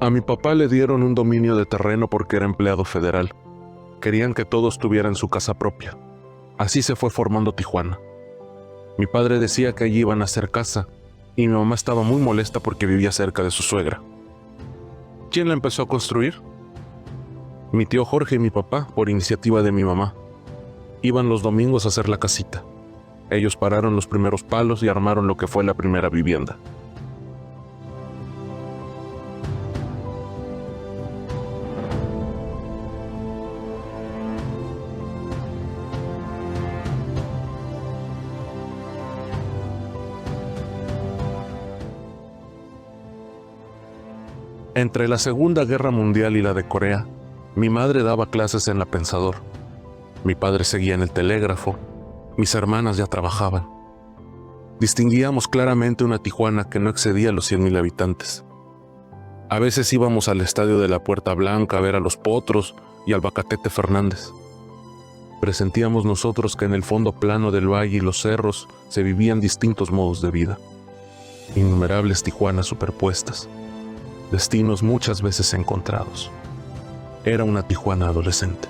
A mi papá le dieron un dominio de terreno porque era empleado federal. Querían que todos tuvieran su casa propia. Así se fue formando Tijuana. Mi padre decía que allí iban a hacer casa, y mi mamá estaba muy molesta porque vivía cerca de su suegra. ¿Quién la empezó a construir? Mi tío Jorge y mi papá, por iniciativa de mi mamá. Iban los domingos a hacer la casita. Ellos pararon los primeros palos y armaron lo que fue la primera vivienda. Entre la Segunda Guerra Mundial y la de Corea, mi madre daba clases en la Pensador. Mi padre seguía en el telégrafo. Mis hermanas ya trabajaban. Distinguíamos claramente una Tijuana que no excedía los 100,000 habitantes. A veces íbamos al estadio de la Puerta Blanca a ver a los Potros y al Bacatete Fernández. Presentíamos nosotros que en el fondo plano del valle y los cerros se vivían distintos modos de vida. Innumerables Tijuanas superpuestas. Destinos muchas veces encontrados. Era una Tijuana adolescente.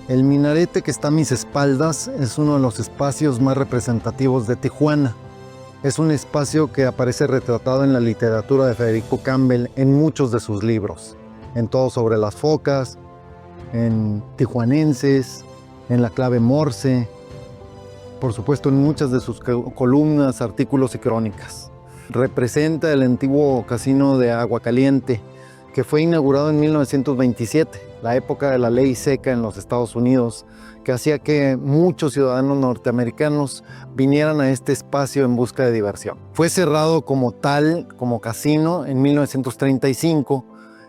El minarete que está a mis espaldas es uno de los espacios más representativos de Tijuana. Es un espacio que aparece retratado en la literatura de Federico Campbell en muchos de sus libros. En Todo sobre las focas, en Tijuanenses, en La clave Morse, por supuesto en muchas de sus columnas, artículos y crónicas. Representa el antiguo casino de Agua Caliente, que fue inaugurado en 1927, la época de la ley seca en los Estados Unidos, que hacía que muchos ciudadanos norteamericanos vinieran a este espacio en busca de diversión. Fue cerrado como tal, como casino, en 1935,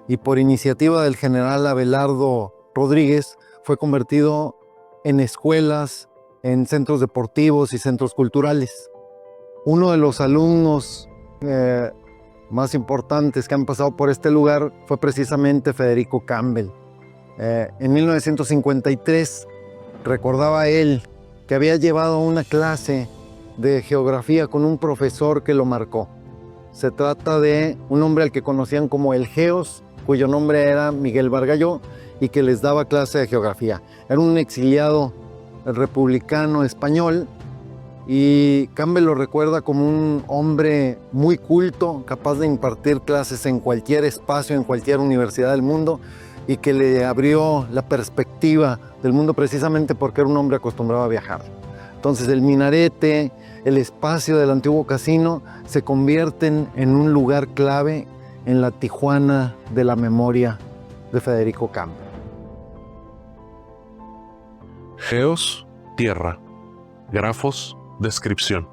y por iniciativa del general Abelardo Rodríguez, fue convertido en escuelas, en centros deportivos y centros culturales. Uno de los alumnos más importantes que han pasado por este lugar fue precisamente Federico Campbell. En 1953 recordaba él que había llevado una clase de geografía con un profesor que lo marcó. Se trata de un hombre al que conocían como el Geos, cuyo nombre era Miguel Bargalló y que les daba clase de geografía. Era un exiliado republicano español y Campbell lo recuerda como un hombre muy culto, capaz de impartir clases en cualquier espacio, en cualquier universidad del mundo, y que le abrió la perspectiva del mundo precisamente porque era un hombre acostumbrado a viajar. Entonces el minarete, el espacio del antiguo casino se convierten en un lugar clave en la Tijuana de la memoria de Federico Campbell. Geos, tierra. Grafos, descripción.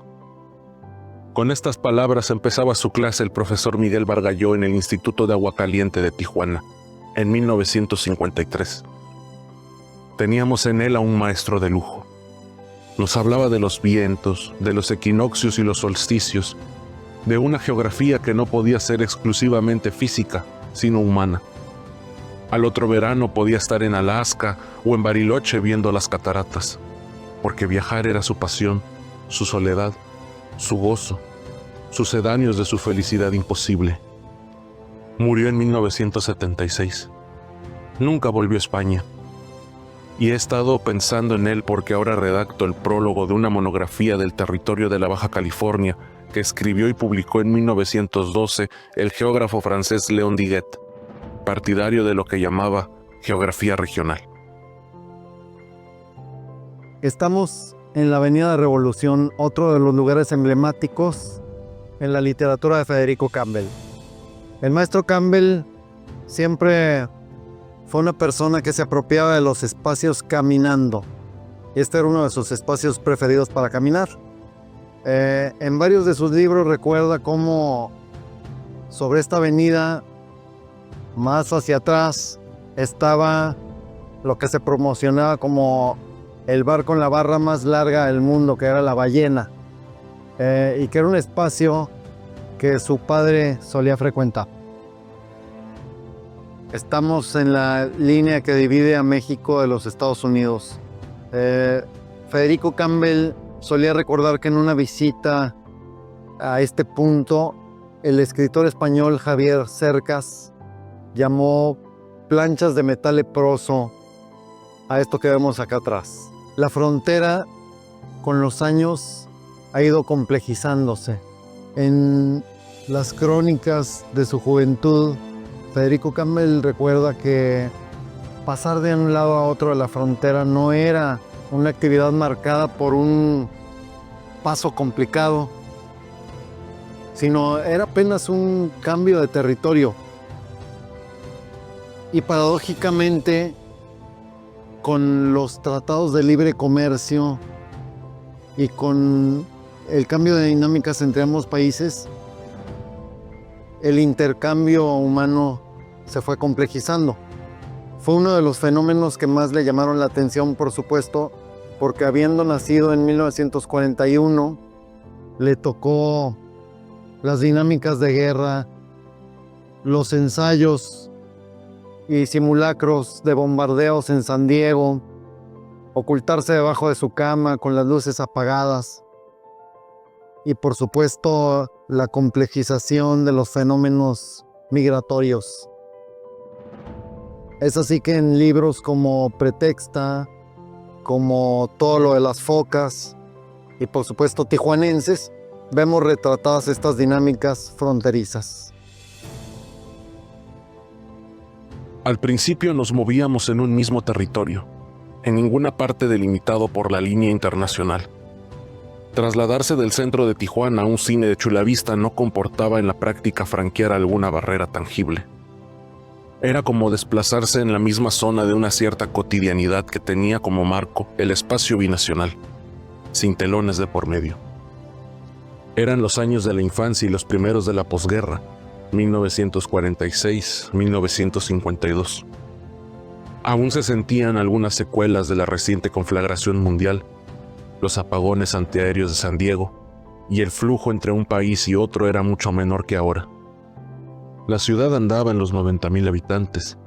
Con estas palabras empezaba su clase el profesor Miguel Bargalló en el Instituto de Agua Caliente de Tijuana, en 1953. Teníamos en él a un maestro de lujo. Nos hablaba de los vientos, de los equinoccios y los solsticios, de una geografía que no podía ser exclusivamente física, sino humana. Al otro verano podía estar en Alaska o en Bariloche viendo las cataratas, porque viajar era su pasión, su soledad, su gozo, sucedáneos de su felicidad imposible. Murió en 1976. Nunca volvió a España. Y he estado pensando en él porque ahora redacto el prólogo de una monografía del territorio de la Baja California que escribió y publicó en 1912 el geógrafo francés Léon Diguet, partidario de lo que llamaba geografía regional. Estamos en la Avenida Revolución, otro de los lugares emblemáticos en la literatura de Federico Campbell. El maestro Campbell siempre fue una persona que se apropiaba de los espacios caminando. Este era uno de sus espacios preferidos para caminar. En varios de sus libros recuerda cómo sobre esta avenida, más hacia atrás, estaba lo que se promocionaba como el bar con la barra más larga del mundo, que era La Ballena, y que era un espacio que su padre solía frecuentar. Estamos en la línea que divide a México de los Estados Unidos. Federico Campbell solía recordar que en una visita a este punto el escritor español Javier Cercas llamó planchas de metal leproso a esto que vemos acá atrás. La frontera con los años ha ido complejizándose. En las crónicas de su juventud, Federico Campbell recuerda que pasar de un lado a otro de la frontera no era una actividad marcada por un paso complicado, sino era apenas un cambio de territorio. Y paradójicamente, con los tratados de libre comercio y con el cambio de dinámicas entre ambos países, el intercambio humano se fue complejizando. Fue uno de los fenómenos que más le llamaron la atención, por supuesto, porque habiendo nacido en 1941, le tocó las dinámicas de guerra, los ensayos y simulacros de bombardeos en San Diego, ocultarse debajo de su cama con las luces apagadas y, por supuesto, la complejización de los fenómenos migratorios. Es así que en libros como Pretexta, como todo lo de las focas y, por supuesto, tijuanenses, vemos retratadas estas dinámicas fronterizas. Al principio nos movíamos en un mismo territorio, en ninguna parte delimitado por la línea internacional. Trasladarse del centro de Tijuana a un cine de Chula Vista no comportaba en la práctica franquear alguna barrera tangible. Era como desplazarse en la misma zona de una cierta cotidianidad que tenía como marco el espacio binacional, sin telones de por medio. Eran los años de la infancia y los primeros de la posguerra, 1946-1952. Aún se sentían algunas secuelas de la reciente conflagración mundial, los apagones antiaéreos de San Diego, y el flujo entre un país y otro era mucho menor que ahora. La ciudad andaba en los 90,000 habitantes,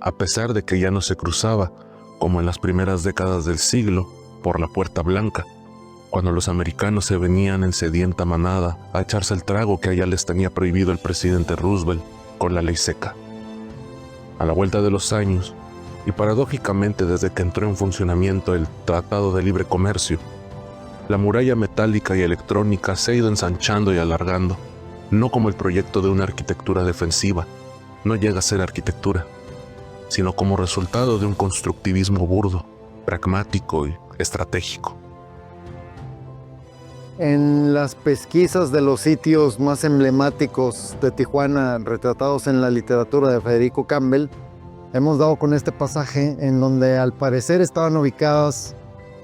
a pesar de que ya no se cruzaba, como en las primeras décadas del siglo, por la Puerta Blanca, cuando los americanos se venían en sedienta manada a echarse el trago que allá les tenía prohibido el presidente Roosevelt con la ley seca. A la vuelta de los años, y paradójicamente desde que entró en funcionamiento el Tratado de Libre Comercio, la muralla metálica y electrónica se ha ido ensanchando y alargando, no como el proyecto de una arquitectura defensiva, no llega a ser arquitectura, sino como resultado de un constructivismo burdo, pragmático y estratégico. En las pesquisas de los sitios más emblemáticos de Tijuana retratados en la literatura de Federico Campbell, hemos dado con este pasaje en donde al parecer estaban ubicadas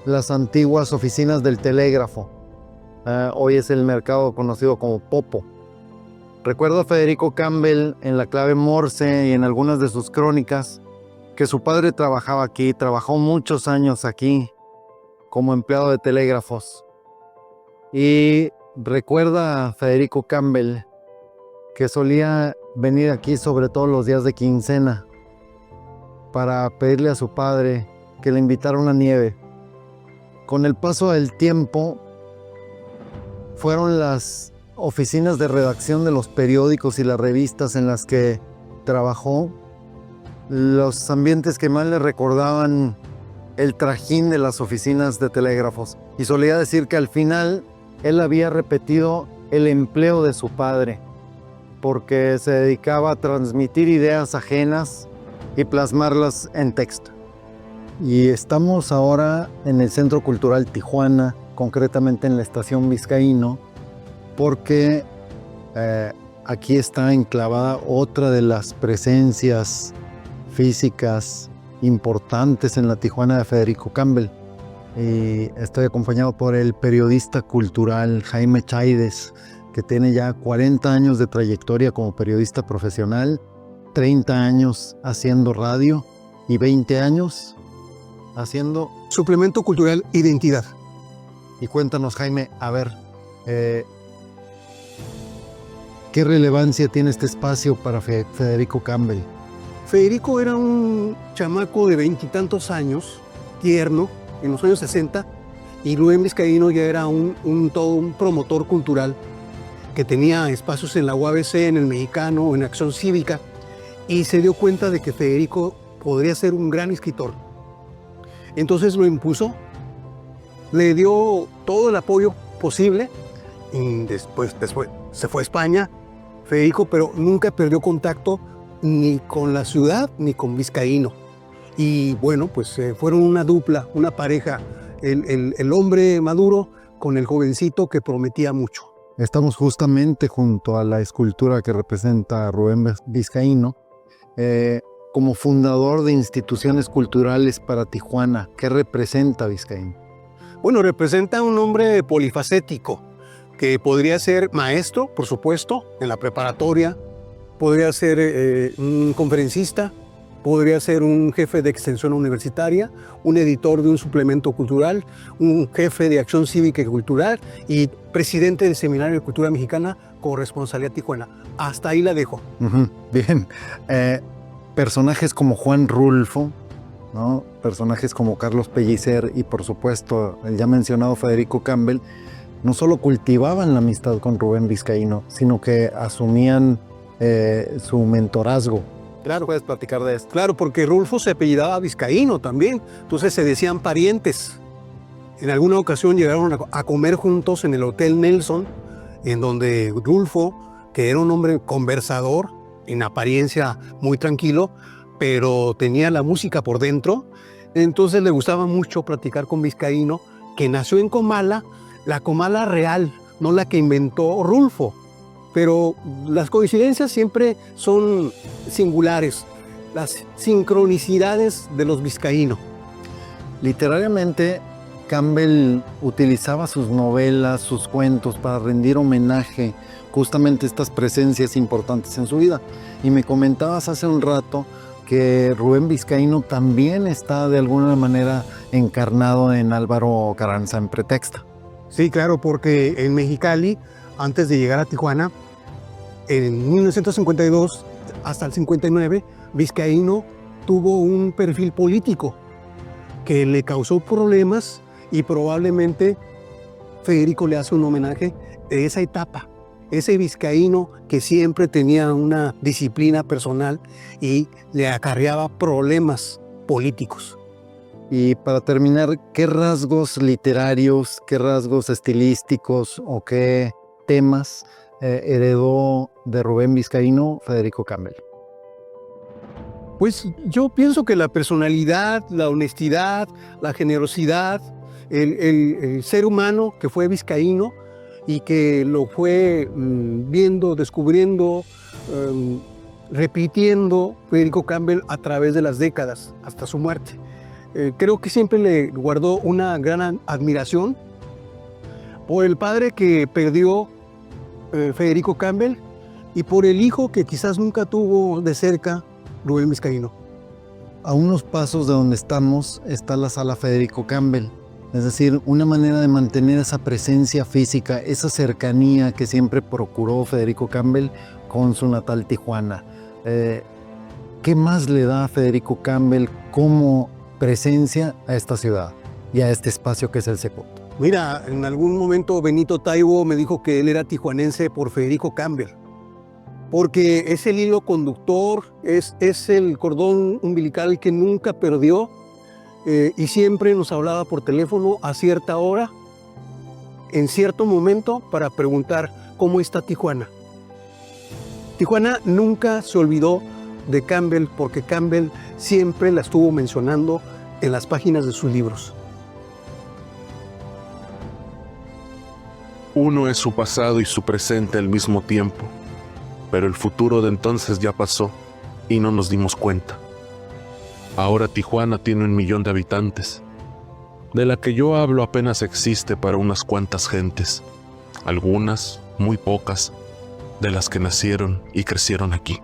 las antiguas oficinas del telégrafo. Hoy es el mercado conocido como Popo. Recuerdo a Federico Campbell en la clave Morse y en algunas de sus crónicas que su padre trabajaba aquí, trabajó muchos años aquí como empleado de telégrafos. Y recuerda a Federico Campbell que solía venir aquí sobre todo los días de quincena para pedirle a su padre que le invitara una nieve. Con el paso del tiempo, fueron las oficinas de redacción de los periódicos y las revistas en las que trabajó los ambientes que más le recordaban el trajín de las oficinas de telégrafos. Y solía decir que al final él había repetido el empleo de su padre, porque se dedicaba a transmitir ideas ajenas y plasmarlas en texto. Y estamos ahora en el Centro Cultural Tijuana, concretamente en la Estación Vizcaíno, porque aquí está enclavada otra de las presencias físicas importantes en la Tijuana de Federico Campbell. Y estoy acompañado por el periodista cultural Jaime Chaides, que tiene ya 40 años de trayectoria como periodista profesional, 30 años haciendo radio y 20 años haciendo Suplemento Cultural Identidad. Y cuéntanos, Jaime, a ver, ¿qué relevancia tiene este espacio para Federico Campbell? Federico era un chamaco de 20 y tantos años, tierno, en los años 60, y Rubén Vizcaíno ya era todo un promotor cultural que tenía espacios en la UABC, en el Mexicano, en Acción Cívica, y se dio cuenta de que Federico podría ser un gran escritor. Entonces lo impuso, le dio todo el apoyo posible, y después se fue a España, Federico, pero nunca perdió contacto ni con la ciudad ni con Vizcaíno. Y bueno, pues fueron una dupla, una pareja, el hombre maduro con el jovencito que prometía mucho. Estamos justamente junto a la escultura que representa a Rubén Vizcaíno, como fundador de instituciones culturales para Tijuana. ¿Qué representa Vizcaíno? Bueno, representa un hombre polifacético, que podría ser maestro, por supuesto, en la preparatoria, podría ser un conferencista, podría ser un jefe de extensión universitaria, un editor de un suplemento cultural, un jefe de acción cívica y cultural y presidente del Seminario de Cultura Mexicana con responsabilidad Tijuana. Hasta ahí la dejo. Bien. Personajes como Juan Rulfo, ¿no? Personajes como Carlos Pellicer y por supuesto el ya mencionado Federico Campbell, no solo cultivaban la amistad con Rubén Vizcaíno, sino que asumían su mentorazgo. Claro, puedes platicar de esto. Claro, porque Rulfo se apellidaba Vizcaíno también, entonces se decían parientes. En alguna ocasión llegaron a comer juntos en el Hotel Nelson, en donde Rulfo, que era un hombre conversador, en apariencia muy tranquilo, pero tenía la música por dentro, entonces le gustaba mucho platicar con Vizcaíno, que nació en Comala, la Comala real, no la que inventó Rulfo. Pero las coincidencias siempre son singulares, las sincronicidades de los Vizcaíno. Literariamente, Campbell utilizaba sus novelas, sus cuentos para rendir homenaje justamente a estas presencias importantes en su vida. Y me comentabas hace un rato que Rubén Vizcaíno también está de alguna manera encarnado en Álvaro Carranza en Pretexta. Sí, claro, porque en Mexicali, antes de llegar a Tijuana, en 1952 hasta el 59, Vizcaíno tuvo un perfil político que le causó problemas y probablemente Federico le hace un homenaje de esa etapa. Ese Vizcaíno que siempre tenía una disciplina personal y le acarreaba problemas políticos. Y para terminar, ¿qué rasgos literarios, qué rasgos estilísticos o qué temas heredó de Rubén Vizcaíno Federico Campbell? Pues yo pienso que la personalidad, la honestidad, la generosidad, el ser humano que fue Vizcaíno y que lo fue viendo, descubriendo, repitiendo Federico Campbell a través de las décadas hasta su muerte. Creo que siempre le guardó una gran admiración por el padre que perdió Federico Campbell y por el hijo que quizás nunca tuvo de cerca Rubén Vizcaíno. A unos pasos de donde estamos está la Sala Federico Campbell, es decir, una manera de mantener esa presencia física, esa cercanía que siempre procuró Federico Campbell con su natal Tijuana. ¿Qué más le da a Federico Campbell como presencia a esta ciudad y a este espacio que es el Secut? Mira, en algún momento Benito Taibo me dijo que él era tijuanense por Federico Campbell, porque es el hilo conductor, es el cordón umbilical que nunca perdió y siempre nos hablaba por teléfono a cierta hora, en cierto momento, para preguntar cómo está Tijuana. Tijuana nunca se olvidó de Campbell porque Campbell siempre la estuvo mencionando en las páginas de sus libros. Uno es su pasado y su presente al mismo tiempo, pero el futuro de entonces ya pasó y no nos dimos cuenta. Ahora Tijuana tiene 1 millón de habitantes. De la que yo hablo apenas existe para unas cuantas gentes, algunas, muy pocas, de las que nacieron y crecieron aquí.